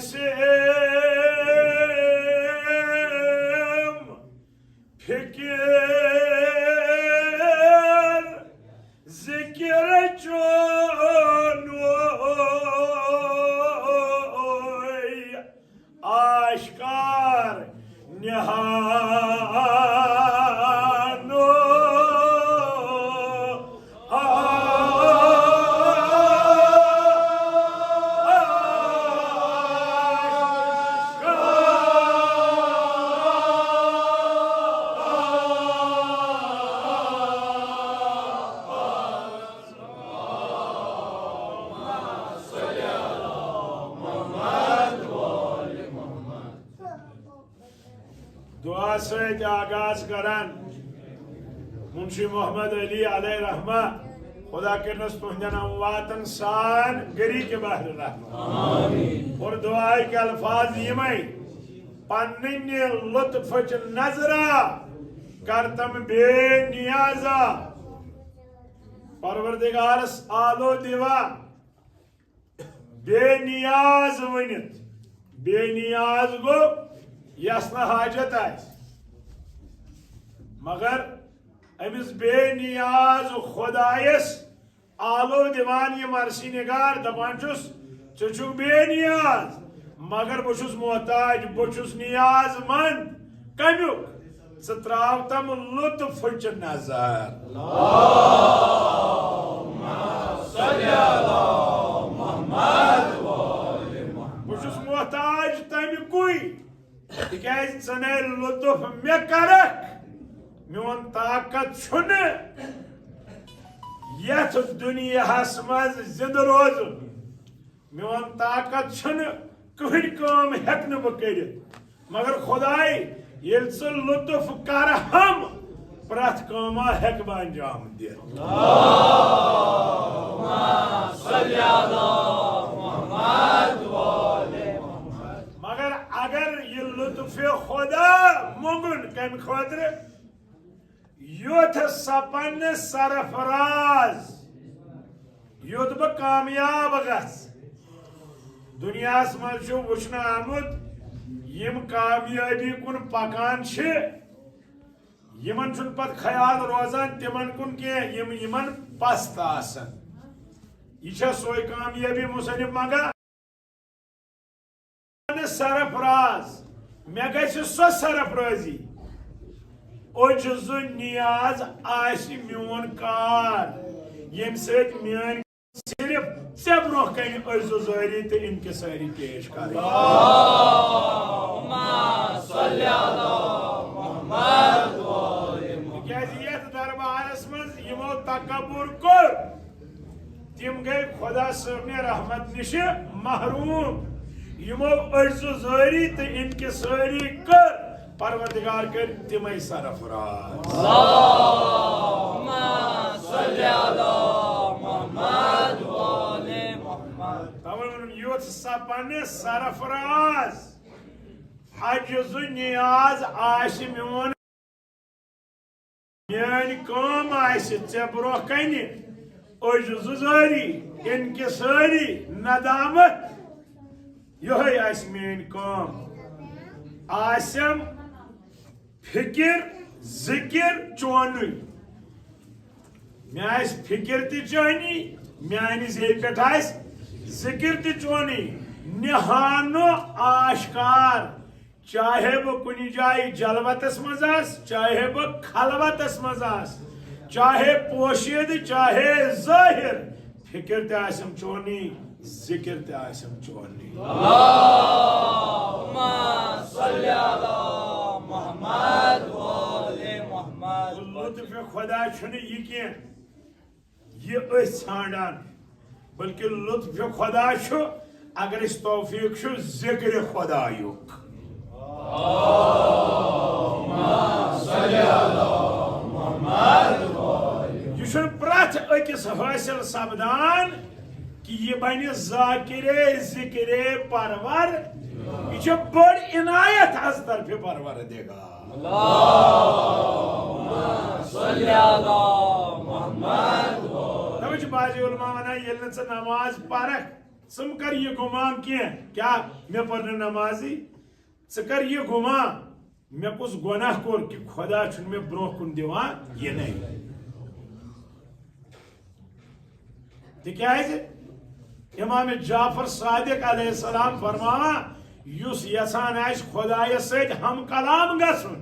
आसिम फिकिर जिक्र चोनोय आश्कार निहानो दुआ सहित आगाज करान मुंशी मोहम्मद अली अलैहि रहमा खुदा करनस तुहंदन अमवातन सान गरी के बहर रहमा और दुआई के अल्फाज यमई पन्ने लुत्फच नजरा करतम बेनियाजा परवरदिगारस आलो दिवा बेनियाज वनित बेनियाज गो यस न हाजत आस मगर अमिस बेनियाज खुदायस आलो दिवान ये मरसी निगार दपान छुस चुछु बेनियाज मगर बहुस मोहताज बहुस नियाज मंद कमुक त्राव तम लुत्फ नजर बहुस मोहताज तमुकुई चे लुत्फ मे करक मोन ताकत यथ दुनियास मज जिंद रोज मोन ताकत कहन काम हेक न बह कर मगर खुदाई ये लुत्फ कर हम प्रथ कामा हेक बह अंजाम दित मगर अगर ये लुत्फ खुदा मोगन कम खुद योथ सपन सरफराज योथ बह कामयाब गस दुनियास मज वुचन आमुत यम कामयाबी कुन पकान यमन छुन पत ख्याल रोजान तिमन कुन के यमन पस्त आसन यह सोय कामयाबी मुसनिफ मगा सरफराज मे गि सो सरफराजी ओजुजु नियाज आस मोन कार यम सन सिर्फ से ब्रोह कन अजुजारी तो इनकिसारी पेश कर दरबारस मज यमो तकबुर कोर तिम गई खुदा सबने रहमत निश महरूम यमो अजुजारी तो इनकिसारी कर परवरदिगार कर तिमै सरफराज युथ सपन सरफराज अजुजु नियाज आस मोन मान काम आस ऐ ब्रोह कन अजुजारी इनकिसारी नदामत यही आस मेन काम आसम फिकिर जिकिर चोनु मे आस फिकिर ति चोनी मान जे पे जिकिर ति चोनी निहानो आश्कार चाहे वह कुनी जाए जलवतस मज चाहे वह खलवतस मज चाहे पोशीद चाहे जाहिर फिकिर ते आसम चोनी जिकिर ते आसम चोनी लुत्फ खुदा यह ान बल्कि लुत्फ खुदा अगर तौफीक जिक्र खुदायुक यह प्रथ अकिस हासिल सपदान कि यह बन जाकिरे जिक्रे परवर यह बड़ इनायत अज तरफ परवरदिगार बाजी उलमा वन ये नमाज परख षम कर ये गुमान क्या मे पर नमाजी कर ये गुमान मे कुछ गुनाह कोर कि खुदा मे ब्रो कुन दिवान ये नहीं तिकाज इमाम जाफर सादिक अलैहिस्सलाम फरमावा युस यसान आस खुदायस सत हम कलाम गसन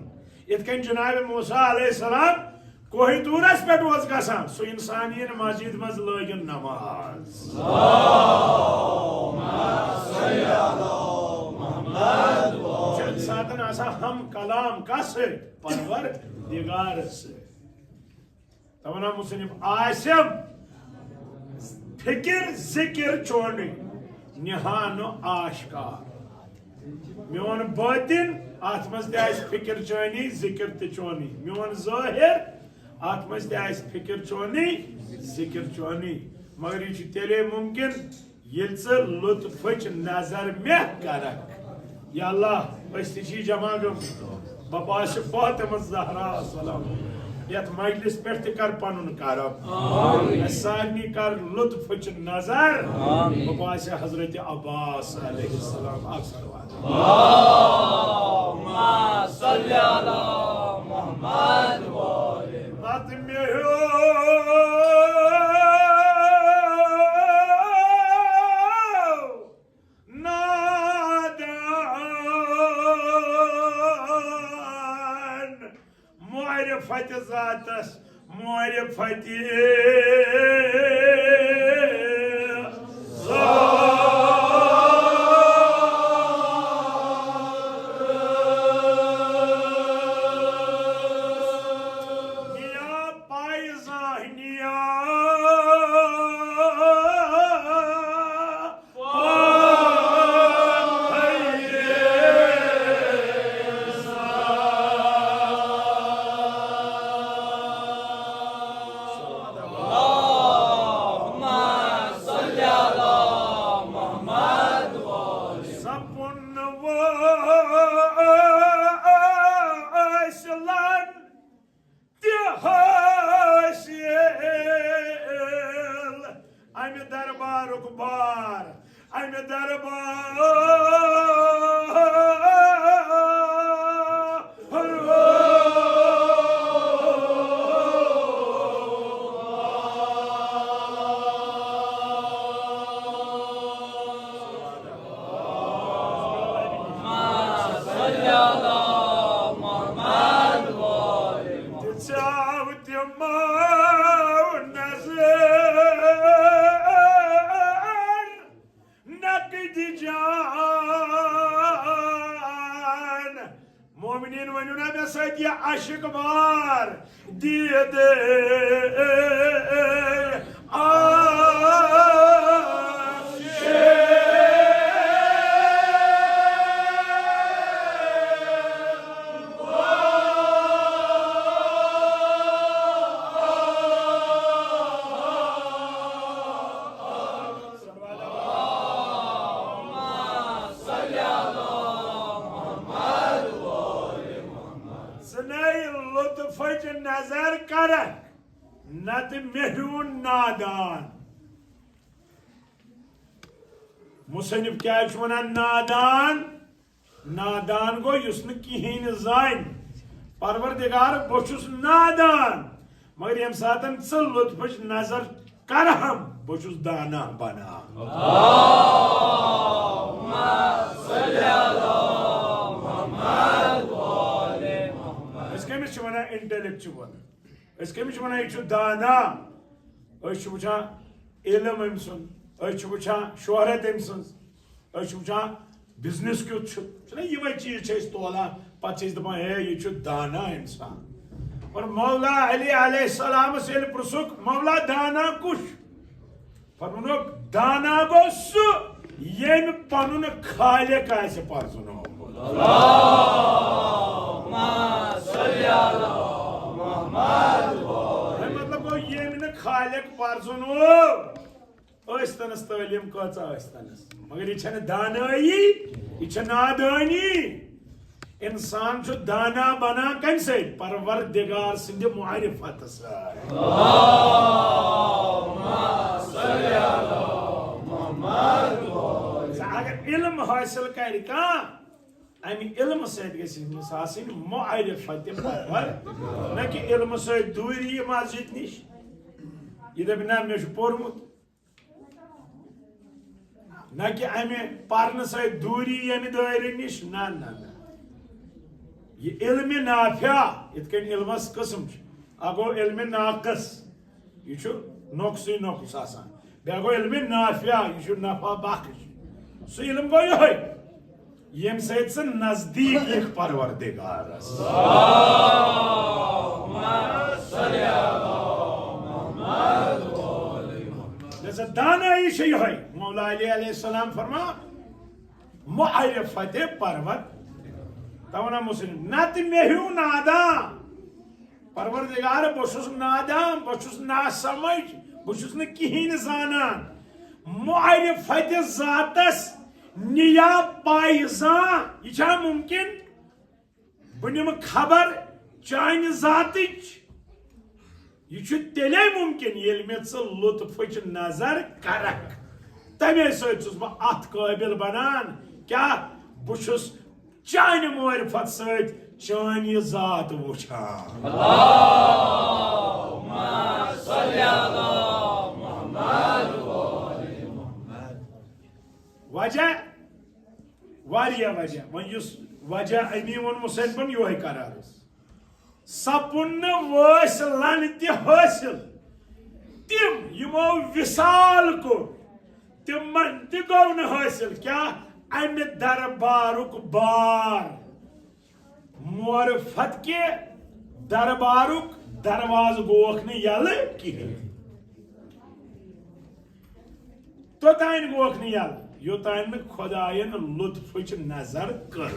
इत कन जनाब मूसा अलैहिस्सलाम कोही दूरस पे गसान सो इंसान मस्जिद मज लगन नमाज सातन आसा हम कलाम का परवर दिगार तवना मुसनिफ आसम फिकिर जिक्र चोन निहान आशकार मोन बातिन अत मज फिक्र चोनी जिक्र ते चोनी मोन ज़ाहिर अत मज फिक्र चोनी जिक्र चोनी मगर यह तेले मुमकिन ये लुत्फच नजर मे करक या अल्लाह ती जमा गम बपाश फातिमा ज़हरा सलाम यथ मजलिस पे कर पन करम सारनी कर लुत्फच नजर बपाश हजरत अब्बास अलैहिस्सलाम मारिफत ज़ातस मारिफत मोमिनीन वनु ना मे सत आशिक बार दिए दे लुत्फच नजर कर नत मेहरून नादान मुसनिफ क्या वन नादान नादान गो युस कहें जान परवरदिगार बहुस नादान मगर यम सातन लुत्फच नजर कर हम बहुस दाना बना इंटेलेक्चुअल यह दाना वुचान इलम अम सुन वुचान शोहरत अम सजा बिजनेस क्युत यमे चीज तोला पे दपान हे यह दाना इंसान और मौला अली अलैहिस्सलाम से पुरुषुक मौला दाना कुछ फरमुनक दाना गो सु यम पनुन खालिक आसि परजुनो मतलब गो यम न खालिक परजुनो तनस तालीम कस मगर यह दानाई यह नादानी इंसान दाना बना कम से परवरदिगार सिंध मारिफत से हासिल कर अमि इल्म सत मुआरिफत परवर न कि इल्म सत दूरी मस्जिद निश यह दप ना मे पोर्मुत न कि अमि पर्न सत दूरी यमि दायरे निश ना ना ना यह इल्म नाफिया इत कन इल्मस किस्म गो इल्म नाकस यह नोकस नोकस आसान बे गो इल्म नाफिया यह नफा बख्श सह इल्म गो ये यम सत स नजदीक एक परवरदिगारस जैसे दानाई से यह मौला अली अलैहिस्सलाम फरमा मुआरिफत परवर तवना मुस्लिम नत मेहू नादा परवरदिगार बहुस नादा बहुस ना समझ बहुस न कहीं जानान मुआरिफत जातस निया पायजा यह मुमकिन बनिम खबर चान जातिच यह तेले मुमकिन ये मे लुत्फ नजर करक तमे सत बह काबिल बनान क्या बहुस चान मारिफत सत चान यह जात वुछान वजह वारिया वजह वो वजह अमी वो मुसलमान यो करार सपुन वस लन हासिल तिम यमो विसाल को तिमन गो न हासिल क्या अमि दरबारुक बार मारिफत के दरबारुक दरवाज गोख न यल कहीं तोतान गोख न यल योतान में खुदायन लुत्फ नजर कर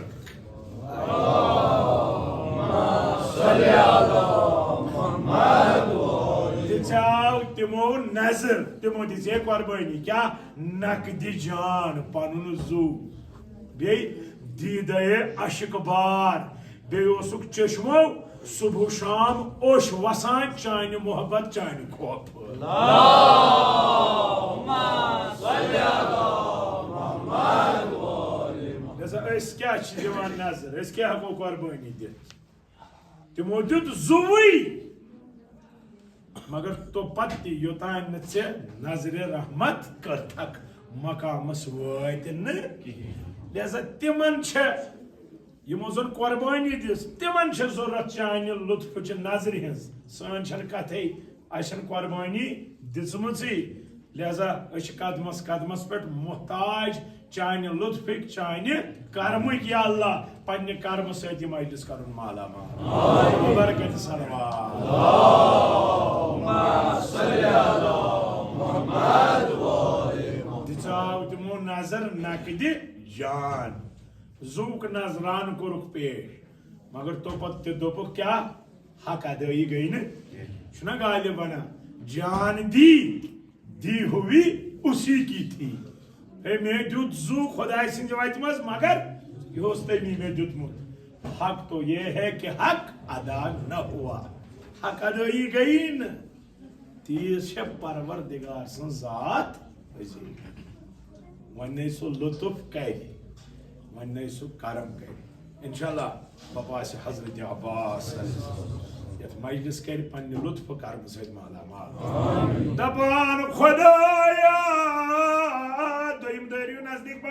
तिमो नजर तिमो दिजे कुर्बानी क्या नकदी जान पनुन जू बे दीदे अशक बार बेसुक चश्मो सुबह शाम ओश वसान चान मोहब्बत चान खौफ क्या दिवान नजर क्या हको कुर्बानी दित तिमो दित जुवई मगर तो पत्ती योतान चे नजर रहमत कर मकामस वात लिहाजा तिमन यमो जन कुर्बानी दिस तिमन जरूरत चान लुत्फ नजर हज सान कथे अन कुर्बानी दिसम लिहाजा कदमस कदमस पे मोहताज चान लुत्फिक चान कर्मिक या अल्लाह पन्ने कर्म सत मजलिस कर माला माल बरकत दिचाव तिमो नजर नकद जान जूक नजरान कोरुक पेश मगर तो पत्ते दोपुक क्या हक अदाई गई न गालिब बना जान दी हुई उसी की थी हे मे दुत जू खुदा सिंह वत मज मगर यह तमी मे दुतमुत हक तो ये है कि हक अदा न हुआ हक अदाई गई न तीस परवरदिगार सं जात वन सो लुत्फ कर वन सो करम कर इंशाअल्लाह बाबा से हजरत अब्बास यथ मजलिस कर पन्ने लुत्फ कर्म सत माला माल दपान खुदाया दोम दरियो नजदीक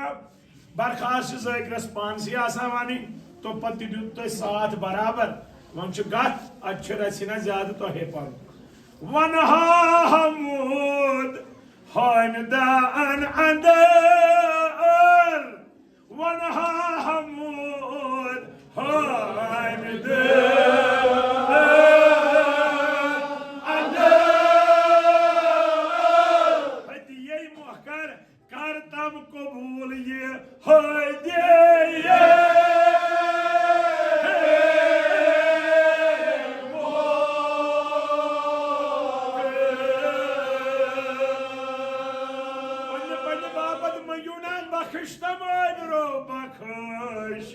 बरखास्त जगरस पानस वन तो पत दुत साथ बराबर वन गत अत रसी ना ज्यादा तोहे पन वन हमूद हानदान अंदर वन हमूद हानदान कबूल ये बाबत मयूनान बख्श तमारो बख्श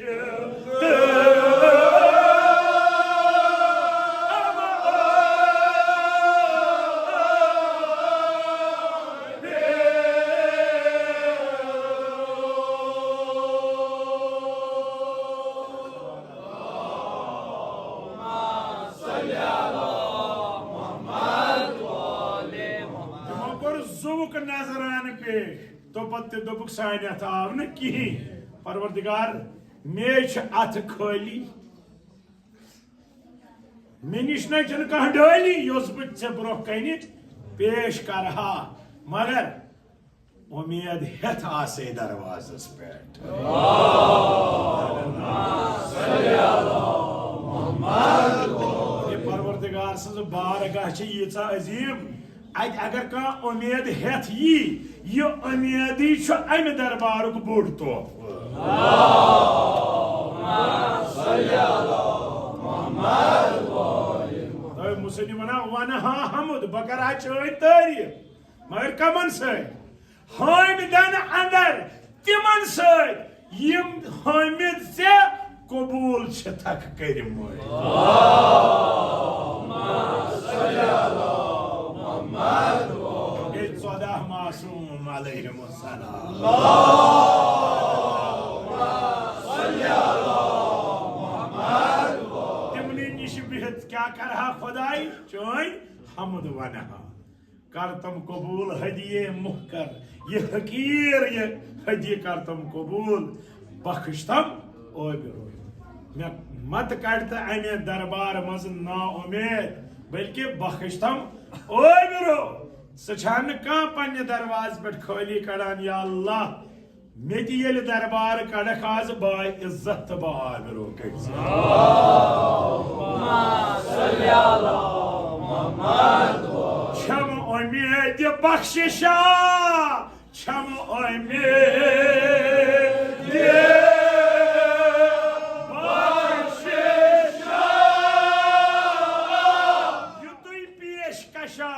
करनान पेश तो पत्ते दोपुक सानि अथ आव न कहीं परवरदिगार मे अथ खाली मे निश न कह डाली योस बे ब्रोह कन पेश करहा मगर उम्मीद हेथ आसे दरवाजस पे परवरदिगार सज बारगाह यीचा अजीम अगर कह उम्मीद हेथ यह उम्मीदी अमि दरबारुक बोड़ तोहफ मुसलिम वन हाँ हमद बकरा चोय तारीफ मगर कमन हामिदन अंदर तिमन यम हामिद से कबूल थक कर 14 मासूम अलैहिमुस्सलाम तिमनी निश बिहत क्या करहा खुदाई चोय हमद वनहा कर तम कबूल हदिये मुहकर ये हकीर ये हदिये कर तम कबूल बख्शतम ओ मैं मत कड़ता अमे दरबार मज ना उम्मीद बल्कि बख्शतम ओ बिरो सछान कह पन्ने दरवाज पे खाली कड़ान या अल्लाह मे ये दरबार कड़क आज बा इज्जत तो बा बिरो छम उम्मीद बख्शिशा छम उम्मीद बख्शिशा युतुई पेशकशा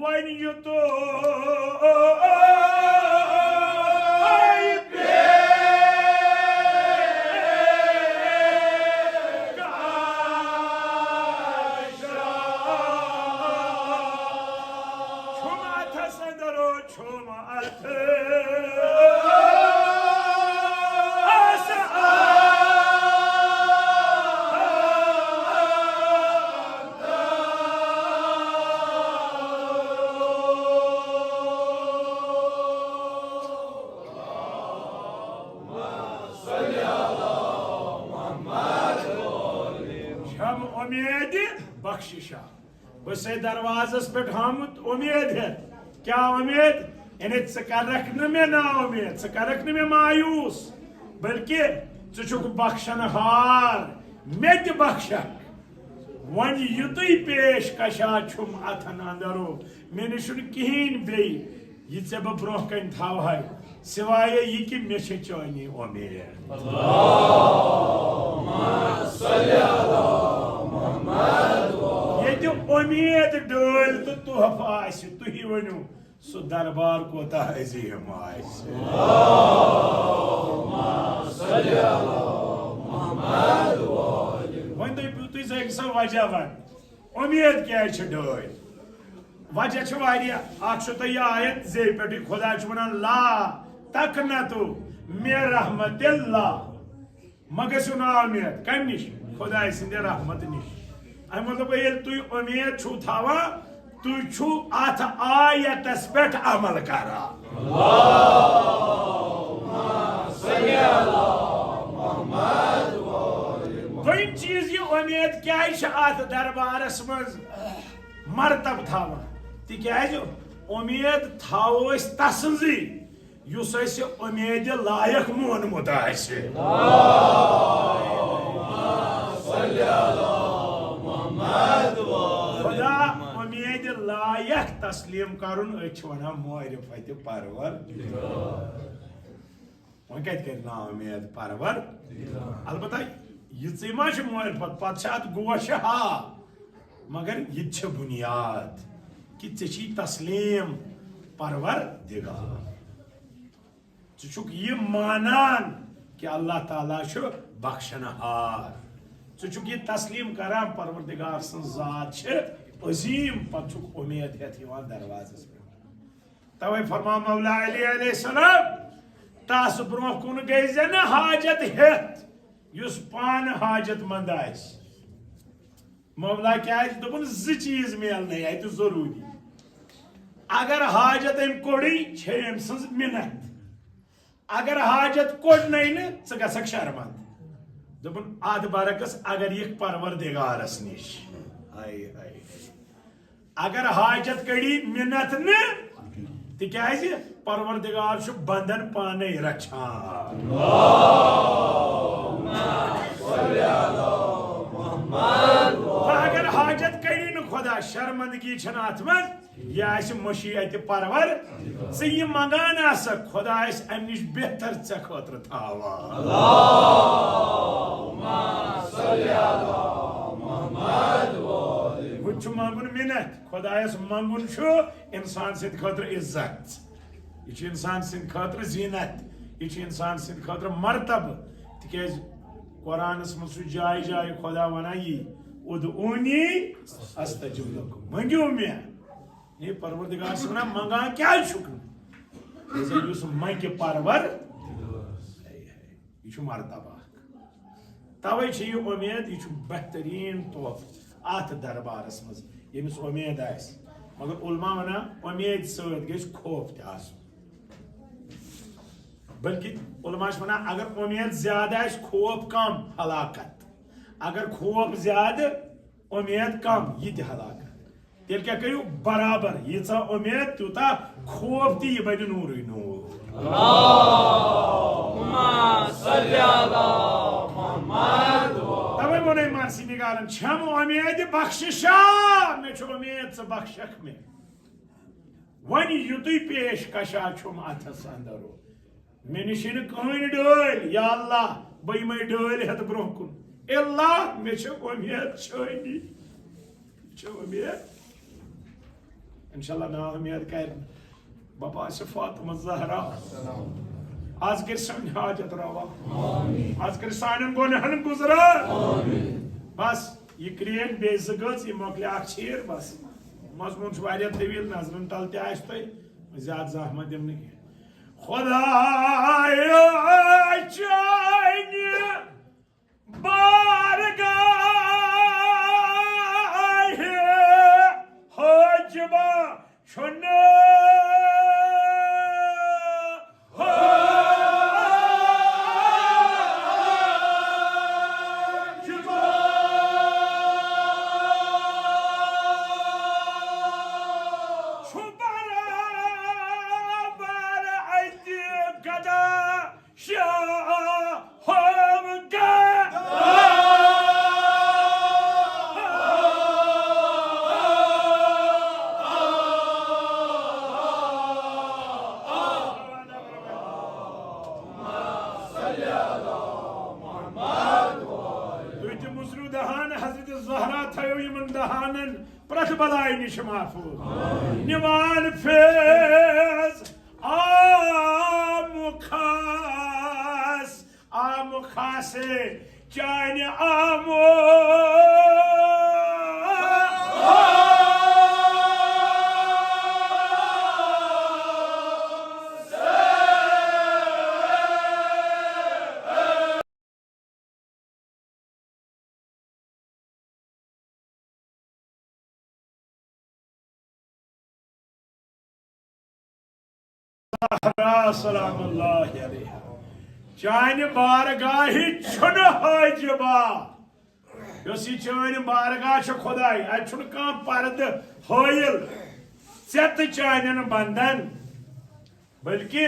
वन युतु बख्शिशा बस दरवाजस पे आमुत उम्मीद है क्या उम्मीद यानी रख न मे ना उम्मीद रख न मे मायूस बल्कि चुक बख्शन हार मे बख्शक वन युतुई पेश कशा छुम अथन अंदरो मे निश कहें बे ये बह ब्रोह कन थवह सिवाय यह कि मे चानी उम्मीद ये उम्मीद डल तो तोहफ आसि तुही वनु सो दरबार कोता अजीम वन दपू तुम सा वजह वन उम्मीद क्या डल वजह तुह आयत जे पे खुदा वन ला तक न तो मे रहमतिल्लाह मगु ना उम्मीद कम निश खुदा सद रहमत निश मतलब ये तुम उम्मीद छू थवा तुम छू अथ आयतस पे अमल करा दोम चीज ये उम्मीद क्या अथ दरबारस मज मरतब थवा तिज उम्मीद थो तसजी युस उम्मीद लायक मोनमुत खुदा उम्मीद लायक तस्लीम करुन वन मारिफत परवर वन कत ना उम्मीद परवर अलबत्ता ये मारिफत पे गोश हा मगर ये बुनियाद कि तस्लीम परवर दिगार ये मानान कि अल्लाह ताला बख्शनहार ये तस्लीम करान परवरदिगार ज़ात अजीम पे उम्मीद हेत दरवाजस पे तवे फरमा मौला अली अलैहिस्सलाम तस ब्रोह कुन गई न हाजत हेत युस पान हाजत मंद आस मौला क्या दोपन ज चीज मिलने अत जरूरी अगर हाजत अम कोड़ी छे अम सज मिन्नत अगर हाजत कोड़ नहीं च गसक शर्मंद दोपन आद बरकस अगर यह परवरदिगारस निश हाय हाय अगर हाजत कड़ी मिन्नत न तिकाज परवरदिगार छु बंधन पाने रछान अगर हाजत कड़ी न खुदा शर्मंदगी छन अत मज यह मशीयत परवर से यह मंगान आस खुदा अम निश बेहतर चे खतर थावा वो मंगुन मिन्नत खुदायस मंगुन इंसान सद खतर इज्जत यह इंसान सद खतर जीनत यह इंसान सद खतर मर्तब तिकाज कुरानस मज जाय जाय खुदा वना यी उदऊनी अस्तजिब लकुम मंगियो मे ये परवरदिगार से वना मंगा क्या शुक्र मंग परवर यह मर्तबा तवे यह उम्मीद यह बेहतरीन तोहफ अत दरबारस मज यमिस उम्मीद आस मगर उलमा वना उम्मीद सत गज खौफ त बल्कि उलमा वना अगर उम्मीद ज्यादा आस खौफ कम हलाकत अगर खौफ ज्यादा उम्मीद कम यह हलाकत तेल क्या करू बराबर यीचा उम्मीद तूता खौफ ती बन नूर नूर तवे वो नहीं मानसी निगारन छम उम्मीद बख्शिशा मे छु उम्मीद च बख्शक में वन युतु पेश कशा छुम अथस अंदरो मे निशिन कहन डोल या अल्लाह बई मे डोल हत ब्रोकुन अल्लाह मे छु उम्मीद छोनी छु उम्मीद इंशाल्लाह ना उम्मीद कर बाबा से फातिमा ज़हरा आज कर सन हाजत रवा आज कर सानन गुनहन गुजरा बस ये क्रिएट बेजगस ये मोकले अक्षर बस मजमून वारिया तवील नजरन तल ते आस तो ज्यादा जहमत दिम नहीं खुदाया चाइने बारगाह हजबा छुन्ने निवान फेज आमुखासे चाइन आमो सलामुल्लाहि अलैहा चान बारगाह छुन हाजबा यस चान बारगाह खुदाई अन पर्द हायल चत चान बंदन बल्कि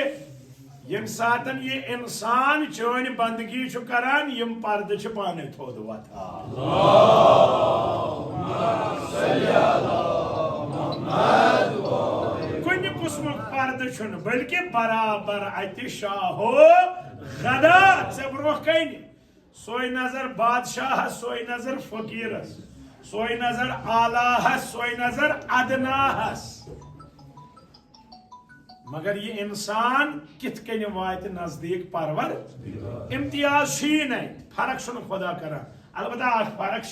यम सातन ये इंसान चान बंदगी करान यम पर्द पाने थोद वथान कुन कुस्मुक पर्द बल्कि बराबर अत शाहो गदा से ब्रोह कन सोई नजर बादशाह सोई नजर फकीरस सोई नजर आलाहस सोई नजर अदनाहस मगर ये इंसान कित कन वात नजदीक परवर इम्तियाज नहीं फर्क छुन खुदा करा अलबत्ता फर्क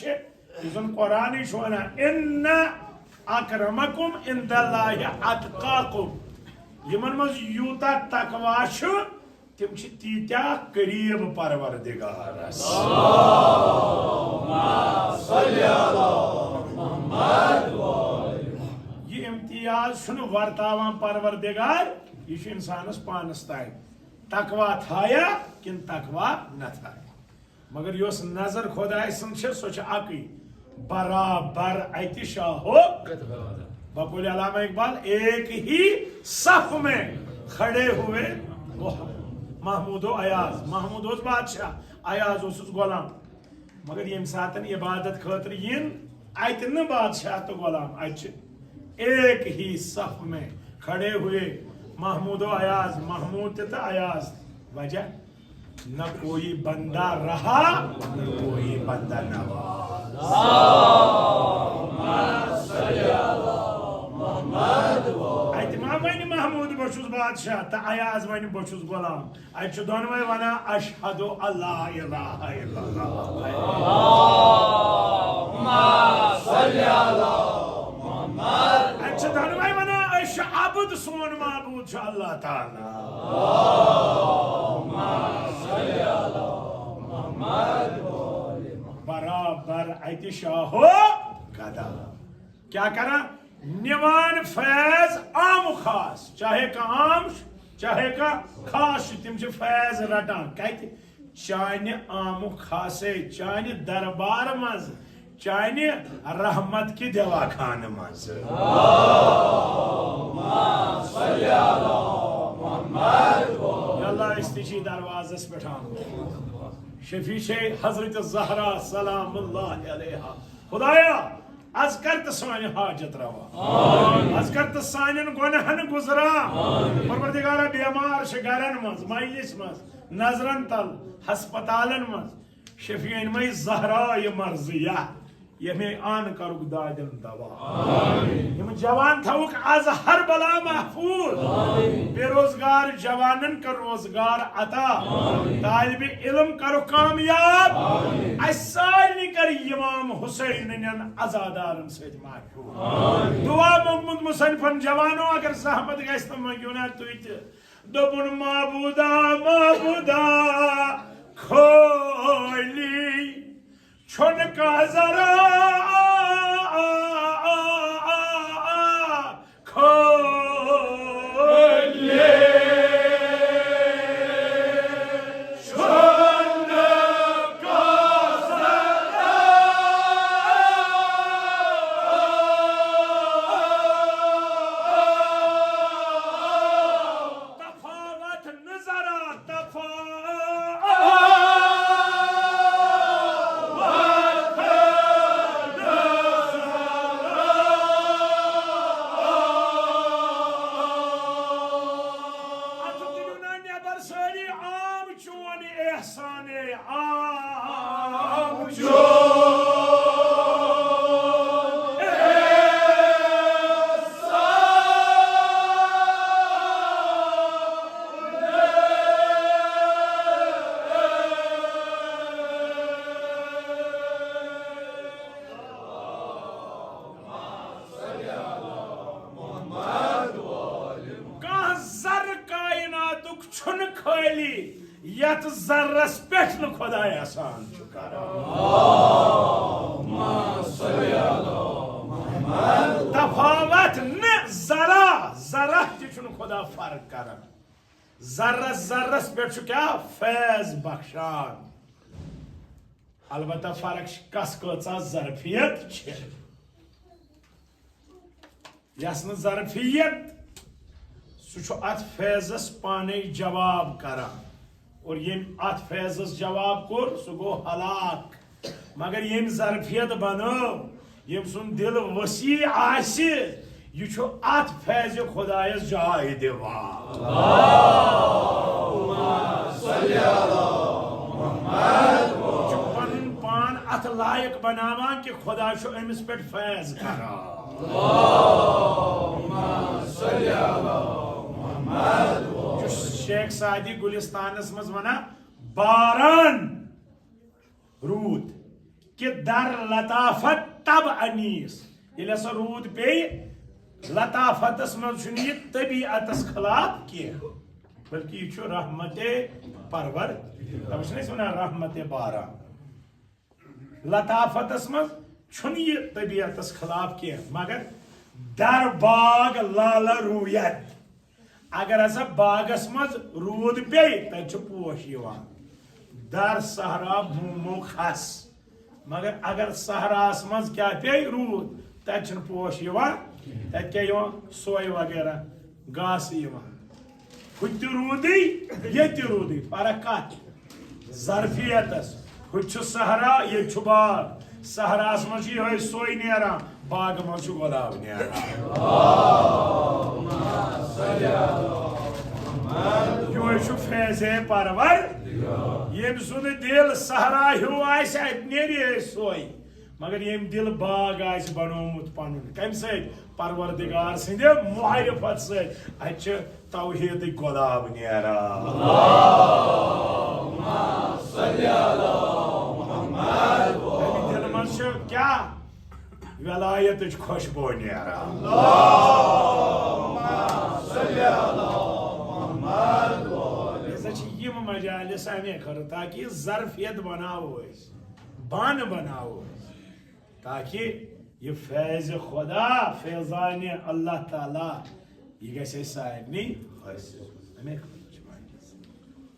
कुरान वन इन्ना अकरमकुम इंदल्लाहि अतकाकुम यमन मज यूता तकवा तिम तीत्या करीब परवरदिगारस ये इम्तियाज इम्तियाज वर्तावान परवरदिगार यह इंसानस पानस तान तकवा थाया किन तकवा न थाया मगर योस नजर खुदाय सो अकी बराबर अत शाहो बकुल अल्लामा इकबाल एक ही सफ में खड़े हुए महमूद अयाज महमूद बादशाह अयाज गुलाम मगर यम सात इबादत खतर इन अत न बादशाह तो गुलाम एक ही सफ में खड़े हुए महमूद अयाज महमूद तो अयाज वजह न कोई बंदा रहा न कोई बंदा न महमूद बस बादशाह तो अयाज वन बस गुलाम अत दोनवे वना अशहदु अल्ला इलाहा अत दोनवे वना अबद सोन माबूद अल्लाह ताला बराबर अत शाहो कदा क्या करा निवान फैज आम खास चाहे का आम चाहे का खास तम फैज रटान कत चान आम खासे चान दरबार मज चान रहमत की दवा खान मज अल्लाह इस्तिशी दरवाजस पे शफी हजरत ज़हरा सलामुल्लाह अलैहा खुदाया आज कर तो सानी हाजत रवा आज कर तो सान गुनहन गुजरा परवरदिगारा बेमार गरन मज मजलिस मज नजरन तल हस्पतालन मज शफीन मई ज़हरा मर्जिया ये आन करुक दादन दवा जवान थवुक आज हर बला महफूज बेरोजगार जवानन कर रोजगार अता तालिब इल्म करो कामयाब सारे कर इमाम हुसैन अजादारन सत महफूज दुआ मोहम्मद मुसन्फन जवानो अगर सहमत गस तो मंगो ना तुझ दोपुन माबूदा माबूदा खोली छुन का जरा यत जर्रस पे खुदाय आसान तफावत न जरा जरा खुदा फर्क कर जर्रस जर्रस पे क्या फैज बख्शान अलबत्ता फर्क कस कचा जरफियत यस न जरफियत सह अत फैजस पाने जवाब करान और यम अत फैजस जवाब कोर सह गो हलाक मगर यम जरफियत बनो यम सुन दिल वसी आसि यह अत फैज खुदायस जाय दिवान पन पान अत लायक बनावान कि खुदा अमिस पे फैज करान शेख सादी गुलिस्तानस मज वना बारान रूद कि दर लताफत तब अनीस ये रूद पे लताफतस मज तबीअतस खिलाफ कह बल्कि यह रहमत परवर तब वन रहमत बारान लताफतस मज तबीअतस खिलाफ कह मगर दर बाग लाल रूयत अगर हसा बागस मज रूद पे तब पोश यवान दर सहरा भूमो खस मगर अगर सहरास मज क्या पे रूद तब पोश यवान तब क्या यवान सोय वगैरह घास यवान हुत रूदी ये रूदी फर्क कत ज़रफियतस हुत सहरा ये बाग सहरास मज ये सोय नेरान बाग मज गुलाब नेरान यो फैज़े परवर यम सुन दिल सहरा हूँ आये सोय मगर यम दिल बाग आस बनोमुत पन कम परवरदिगार सद मारिफत सत तौहीद गुलाब नेरान दिल मज क्या वलायत खुशबू नेरान यम मजालिस अमे खर ताकि ज़रफियत बनाओ बन बनाओ ताकि ये फैज़ खुदा फैज़ान अल्लाह ताला ये गसे सारनी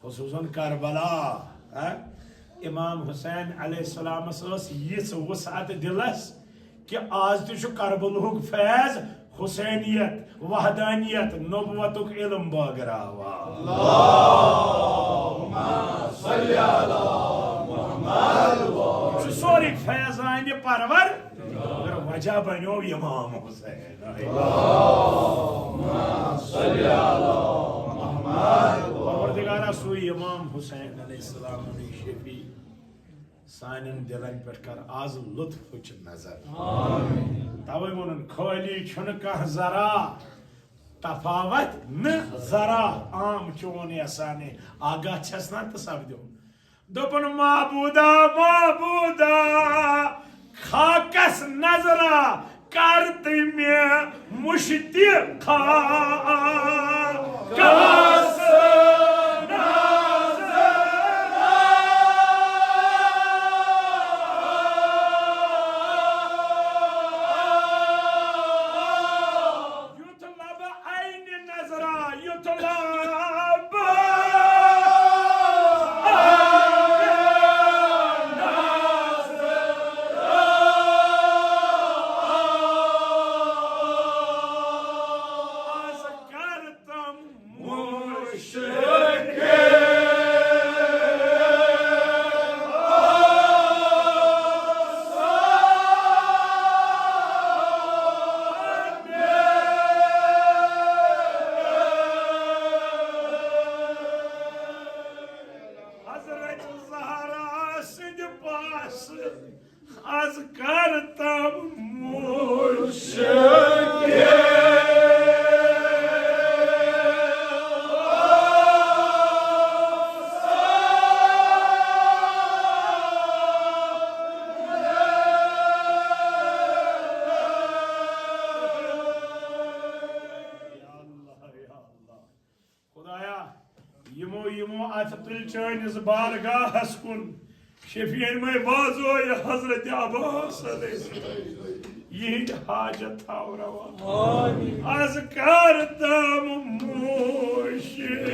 खुसूसन करबला इमाम हुसैन अलैहिस्सलाम यिस वसअत दिलस कि आज तो करबलुक फैज़ हुसैनियत वहदानियत नबुवतुक इल्म बागरावा सोरी फैज़ान परवर मगर वजह बनो इमाम हुसैन परवरदिगारा सुई इमाम हुसैन अलैहिस्सलाम शफी सानन दिलन पे कर आज लुत्फ नजर तवे वोन खाली छन कह जरा तफावत न जरा आम चोन यसाने आगा छसना तो सपदो दोपन माबूदा माबूदा खाकस नजरा करत में मुश्ति खा चैनिस बारगाहस कुन शफीन में बाजो हजरत अब्बास यह हाजत थाव रवा आज करतम मुश्किल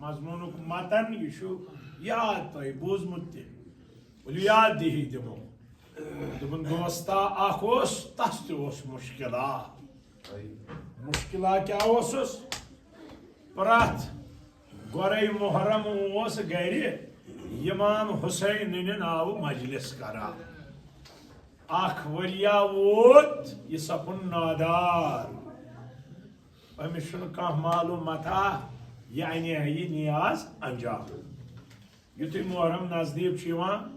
मजमूनुक मतन यह याद तो बोजमुत याद दही दिमो दोपन दोस्ता तस मुश्किला मुश्किला क्या प्रत गोरे मुहर्रम गर इमाम हुसैन नाव मजलिस करा वरिया वोत यह सपुन नादार अमिस मालूम मता यह अने यह नियाज अंजाम युति मुहर्रम नजदीक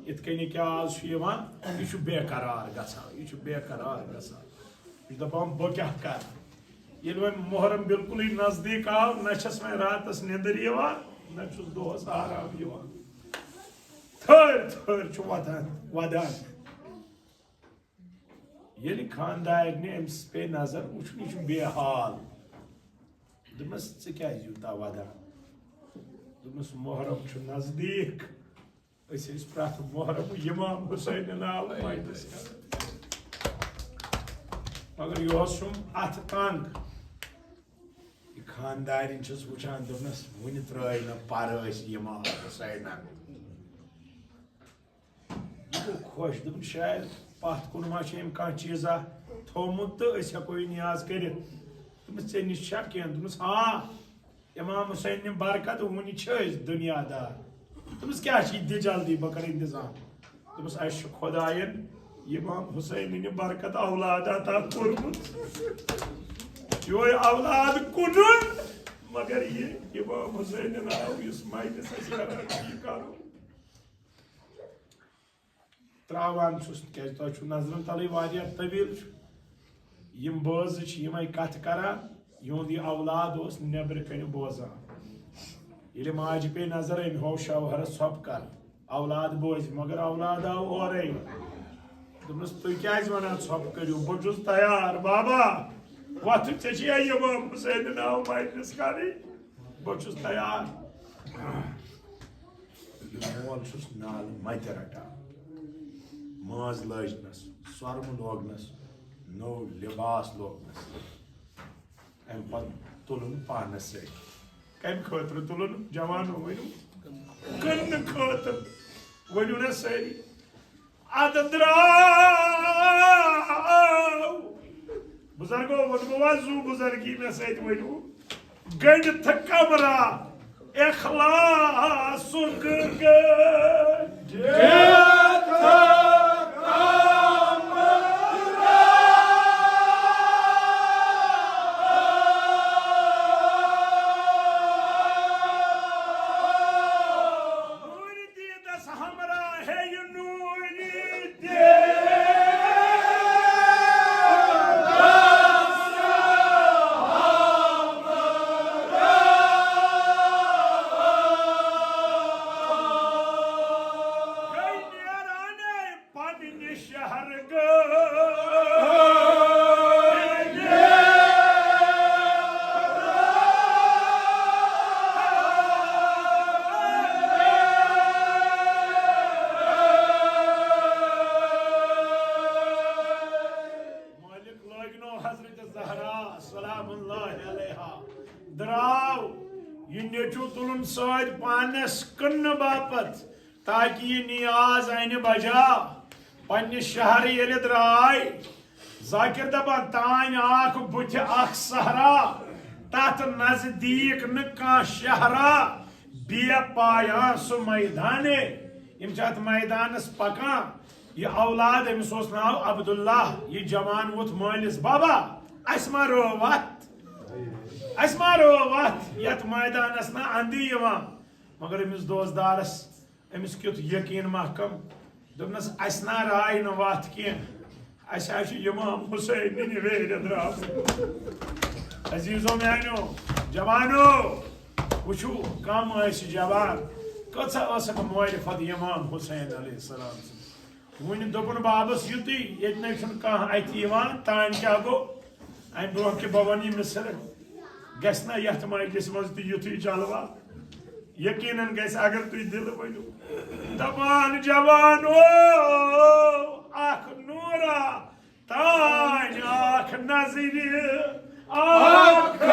इत कन क्या आज यह बेकरार दपान बह क्या कर ये वो मुहर्रम बिल्कुल ही नजदीक आव न मैं रात निंदर न दोहस आराम थर थर वदान ये खानदार ने अम्स पे नजर वुचन बेहाल दोपस क्या यूता वदान दोपस मोहरम नजदीक प्रथ मोहरम इमाम हुसैन नाव मजलिस मगर यह अथ तंग खानदार वुचान दोपस वन त्र पर इमाम हुसैन खुश दोपन शायद पथ कुन मा कह चीज़ा थोमुत तो हेको नियाज कर े नश कह दोपस हाँ इमाम हुसैन बरकत वन दुनियादार दोपस क्या दि जल्दी बह कर इंतजाम दोपस अस खुदायन इमाम हुसैन बरकत औलाद अता कोरमुत यो औलाद कुनुन मगर ये इमाम हुसैन आव इस मजलिस करो त्रावान क्या नजर तल वारिया तवील यम बोज कथ करान युंद यह औलाद नबर कन बोजान ये माज पे नजर अम हो शौहर सब कर औलाद बोज मगर औलाद आव और दोपस तुम क्या वन सब करू बहु तैयार बाबा वत चे इमाम हुसैन नाव मजलिस कर बहु तैयार मोल नाल मत रटान माज लजनस स्वर्म लोगनस नो लिबास लोगनस अम पे तुलन पानस कम खतर तुलन जवानो वनु कन खतर वनु न सारी अद बुजुर्गो वो वजू बुजुर्गी मे सत वनु गंड थ कमरा इखलास द्राव यह नेचु तुलन सद पानस कन्न बापत ताकि यह नियाज अन बजा पन्ने शहर ये द्राय जाकिर दपान तान आख बुथ अख सहरा तथ नजदीक न कह शहरा बे पाया सु मैदाने यम अत मैदानस पकान यह औलाद अमिस नाव अब्दुल्ला यह जवान वोथ मालिस बाबा अस मारो वत अस मारो वत यथ मैदानस ना अंधी मगर अमिस दोस्तदारस अमिस क्युत यकीन महकम दोपनस अस ना राय न वत कह अस इमाम हुसैन वेर द्राव अजीजों म्यानो जवानो वुचु कम जवान कत्सा मारिफत इमाम हुसैन अलैहिस्सलाम वन दोपन बाबस युति ये कह अत तान क्या गो अम ब्रोह कि बह वन मिसर गना यथ मजलिस मज युथु जलवा यकीनन गस अगर तुम दिल वनु दपान जवानो आख नूरा तान आख नजर आख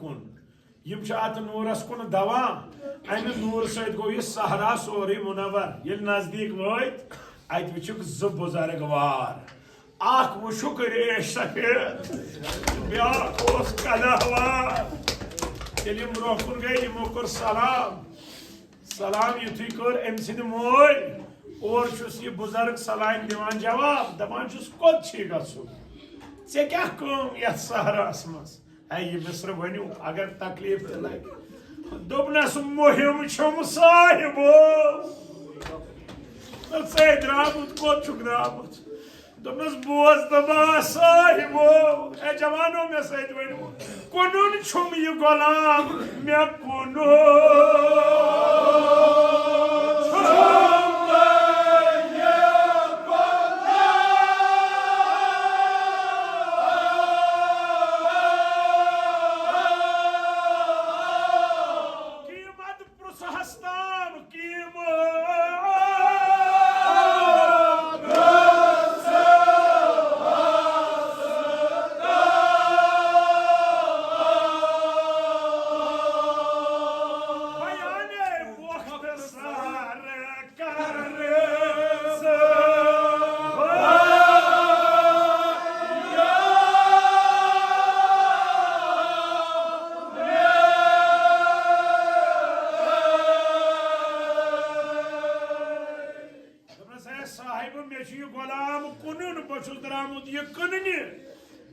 कुन यम अत नूरस कुन दवा अमि नूर सत गो यह सहरा सोरे मुनवर ये नजदीक वत अत वुक ज बुजुर्ग वार अख वुक रेश सफेद ब्या कदहवार ये ब्रो कुन गई यमो कर सलाम सलाम युथी कर अम सद मोल और यह बुजुर्ग सलाम दिवान जवाब दपान कोत गे क्या ये सहरास मज है यह मिस्र वनु अगर तकलीफ त लगे दोपनस मुहिम छुम साहिबो से द्रामुत कोत छुक द्रामुत दोपनस बोज दबा साहिबो ए जवानों में सहित वनु कुनुन छुम ये गुलाम मैं कुनो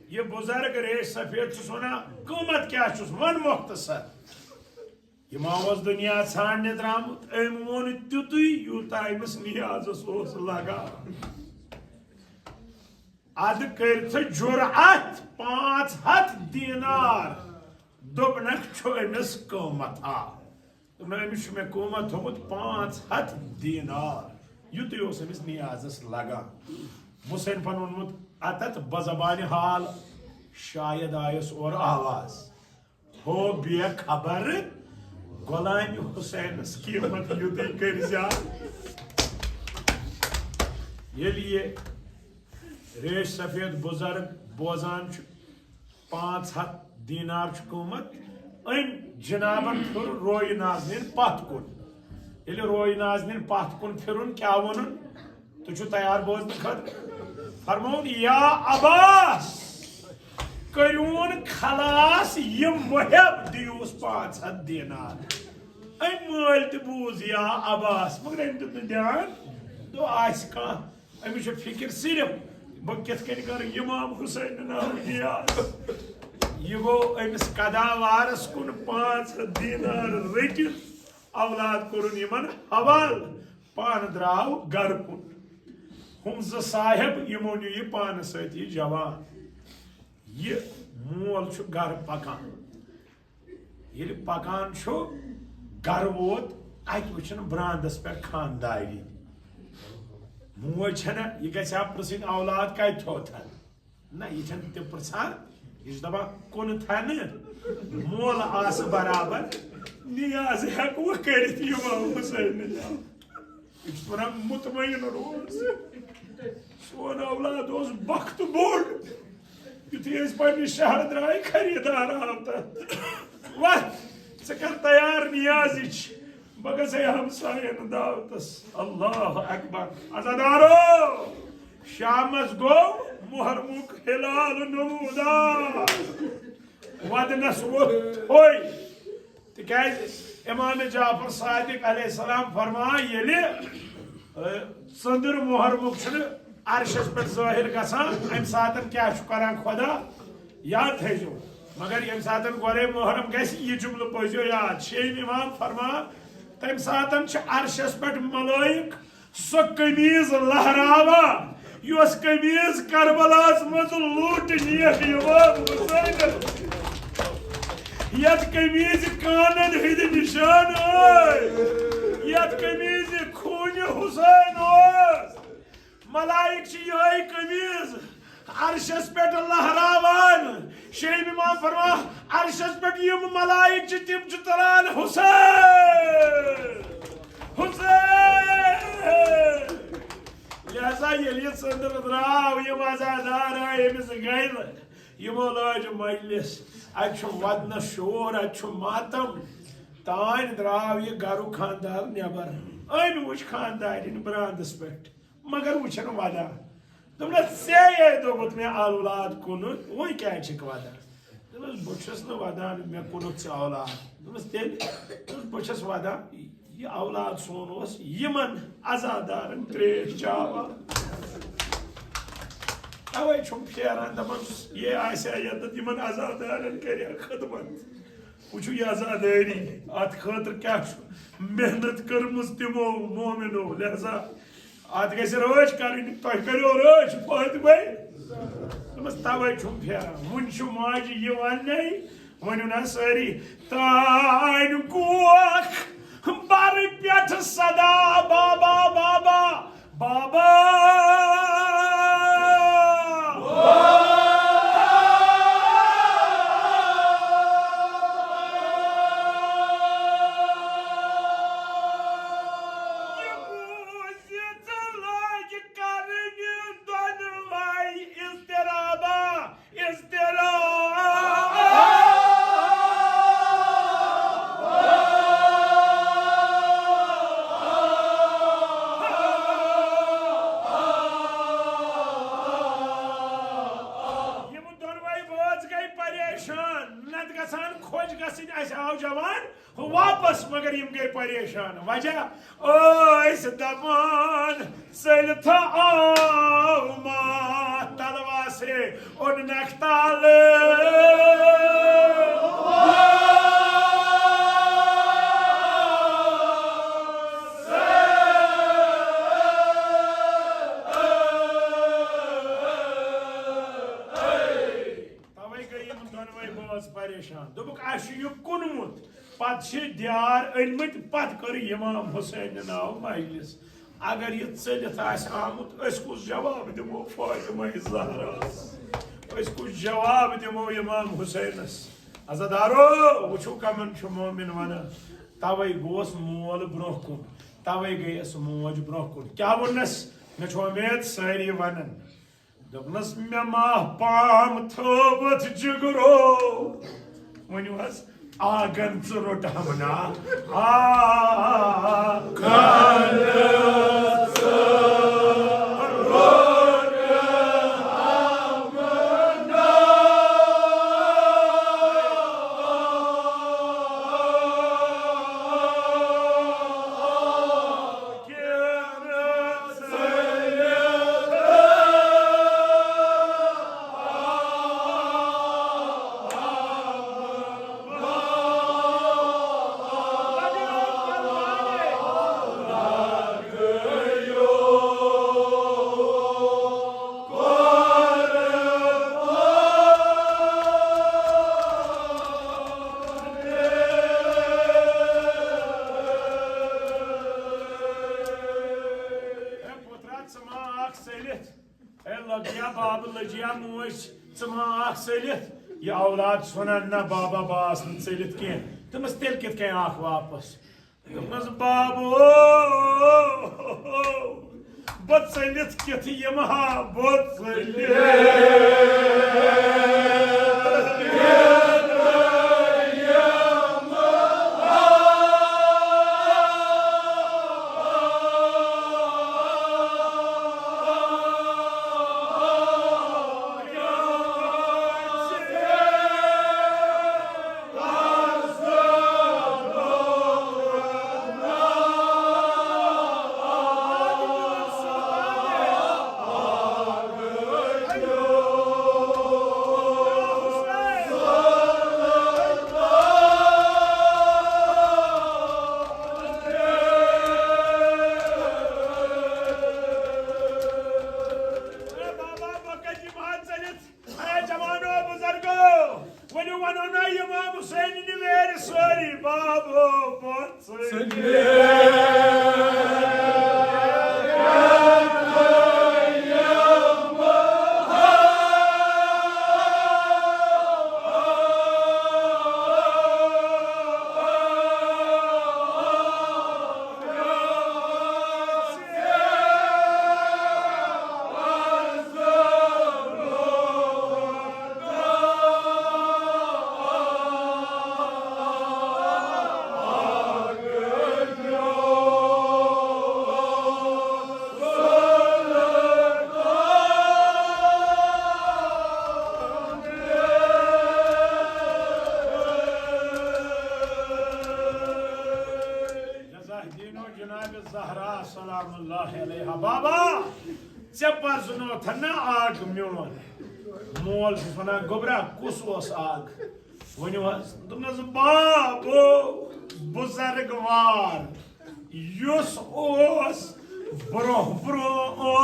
ये बुजुर्ग रेश सफेद वन कीमत क्या वन मुख्तसर यह मावस दुनिया छाड़ने द्रामुत अम वोन तुतु यूता अमिस नियाजस लगा अद कर जुरअत 500 दीनार दोपनक अमिस कीमत अमिस मे कीमत थोमुत 500 दीनार युत अमिस नियाजस लगा मुसैन पन वोनमुत अतत बजबान हाल शायद आयस और आवाज हो बे खबर गुलाम हुसैन कीमत युत कर ये रेश सफेद बुजुर्ग बोजान 500 दीनार कीमत अम जनाबन फिर रोय नाजनीन पत कुन ये रोय नाजनीन पत कुन फिरुन क्या वन तुम तैयार बोजन खत फरमौन या अब्बास करून खलास ये मुहब दियोस 500 दीनार अम मल त बूज या अब्बास मगर अम दित ध्यान तो आस कह अमिस फिक्र सिर्फ बह कित कर इमाम हुसैन नाम यह गो अमिस कदावारस कुन 500 दीनार रट औलाद कोरुन यमन हवाल पान द्राव गर कुन हम साहेब यमो नु यह पान सती जवान यह मोल गर पकान ये पकान गर वोत अत वुचन ब्रांदस पे खानदारी मोज यह गया पृन औलाद कत थोथन ना यह तम पृछान यह दपान कुन थन मोल आस बराबर नियाज हेको कर हुसैन वन मुतमैन रोज सोन औलाद बख्त बोड़ युथी पे शहर द्राय खरीदार आव वे कर तैयार नियाज बह गे हमसायन दावतस अल्लाह अकबर अजादारो शामस गो मुहरमुक हिलाल नमूदार वदनस वोय तिकाज इमाम जाफर सादिक अलैहिस्सलाम फरमाय ये संदर मुहरमुक अर्शस पे जाहिर गसान अम सात क्या करान खुदा याद थो मगर ये सात गोरे मुहरम गह जुमल पजो याद शेम इमाम फरमा तम सात अर्शस पे मलाइक सो कमीज लहरावा युस कमीज करबलास मज लूट नियत इमाम हुसैन यत कमीज कानन हिद निशान यत कमीज खून हुसैन मलाइक ये कमीज अर्शस पे लहरावान शेम इमाम फरमा अर्शस पे यम मलाइक तिम तरान हुसैन हुसैन लिहाजा ये संदर द्राव यम आजादार आए अमिस गर यमो लाज मजलिस वदन शोर मातम तान द्राव यह गर खानदार नबर अन वुच खानदार ब्रांदस पे मगर वुचन वदा दोपस ऐ दोत मे औलाद कुन वो क्या वदा दोपस बहुस वदान मे कुन औलाद दोपस तेल बहुस वदान यह औलाद सोन यमन अजादारन त्रेश चावा तवे फेरान दपान ये इन अजादारन कर खदमत वो यह अजादारी अत खतर क्या मेहनत कर्म तमो मोमिनो लिहाजा अत गि रच कर करो रच फायद भाई दपस तवे फेरान वन माज यह वन वनु ना सारी तान गोख बर पे सदा बाबा बाबा बाबा वापस मगर यम गई परेशान वजह दपान चल मा तलवा से उन नखताल तवे गई दोनवे बोस परेशान दोपुक यह कुनमुत पे द्यार अनमत पत कर इमाम हुसैन नाव मजलिस अगर यह चलित आमुत कुछ जवाब दिमो फातिमा ज़हरा कुछ जवाब दिमो इमाम हुसैनस अज़ादारो वुचो कमन मोमिन वन तवे गोस मोल ब्रोह कुन तवे गयस मोज ब्रोह कुन क्या वनस मे उम्मीद सारी वनन दोपनस मे माह पाम थोबत जिगरो वनु आगन रोट हमना लगिया बाब लजिया मोज मा चलित यह औलाद वन ना बाबा बास चलित कह तमस तेल कित वापस दस बाबो बह चलित कित यमहा बह जनाब ज़हरा सलामुल्लाह अलैहा बाबा चे पजनो थना आग म्योन मोल फना गोबरा कुस ओस आग वनु दुनस बाबो बुजुर्गवार युस ओस ब्रो ब्रो ओ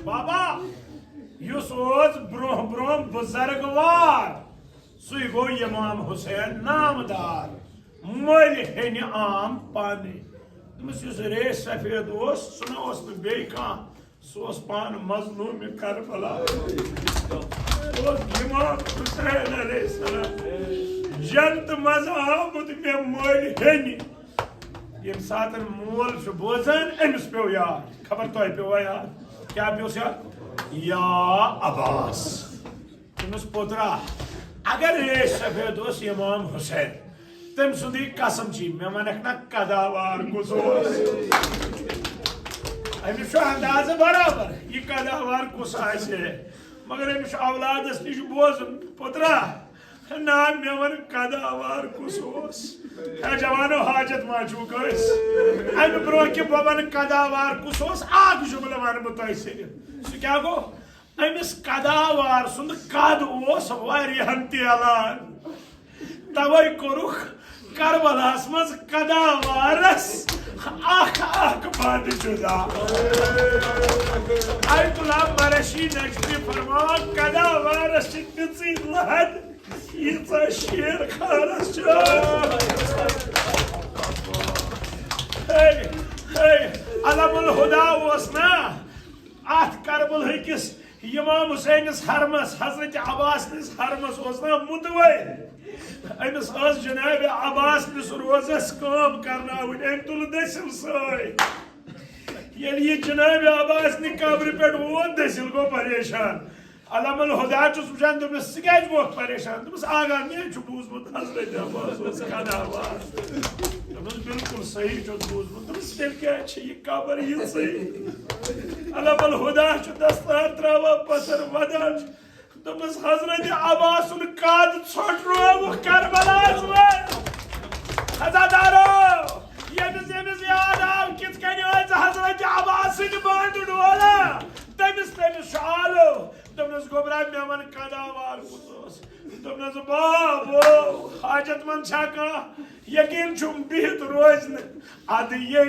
बाबा युस ब्रोह ब्रोह बुजुर्गवार सुई गो इमाम हुसैन नामदार मल हेन आम पाने तमिस रेश सफेद सह बे सह पान मजलूम करबला इमाम हुसैन अलैहिस्सलाम जन्नत मज आमुत मे मल हेन यम सात मोल बोजान अमिस पे याद खबर तुह पे याद क्या पे याद या अब्बास तमिस पोतरा अगर रेश सफेद इमाम हुसैन तम सुंदी कसम मे वनक ना कदावार कुस अमिस अंदाज बराबर यह कदावार कुस मगर अमिस औलादस नश बोजन पोतरा ना मे वन कदावार कुस है जवानो हाजत माचूक अमि ब्रो कि बह वन कदावार कुस आग जुमल वन बह तुह सह क्या गो अमिस कदावार सुंद कद वारियाहन तेलान तवे कोरुख करबलास मज कदावारस आख बंद जुदा आयतुल्लाह मरशी नजमी फरमान कदावारस दिसी लहद यीचा शेर खारस अलमुल हुदा ना अत करबल किस इमाम हुसैनस हरमस हजरत अब्बास निस हरमस ना मुतवै अमिस जनाब अब्बास निस रोजस काम करना अम तुल दसिल ये जनाब अब्बास नि कब्र पे वो दसिल गो परेशान अलमुल हुदा वुचान दोपस सह क्या परेशान दोपस आगा मे बूजमुत हजरत अब्बास कदावार बिल्कुल सही बूजमुत तेल क्या यह कबर यह सही अलमुल हुदा दस्तार त्रा पथर वदान दोपस हजरत अब्बास कद ोट करबलास खजादारो यमिस याद आव कित हजरत अब्बास बंद डोला तमिस आलो दोपस गोबरा मे वन कदावार कुस दोपस बाबो हाजत मंद यकीन छुम बिहित रोज अद ये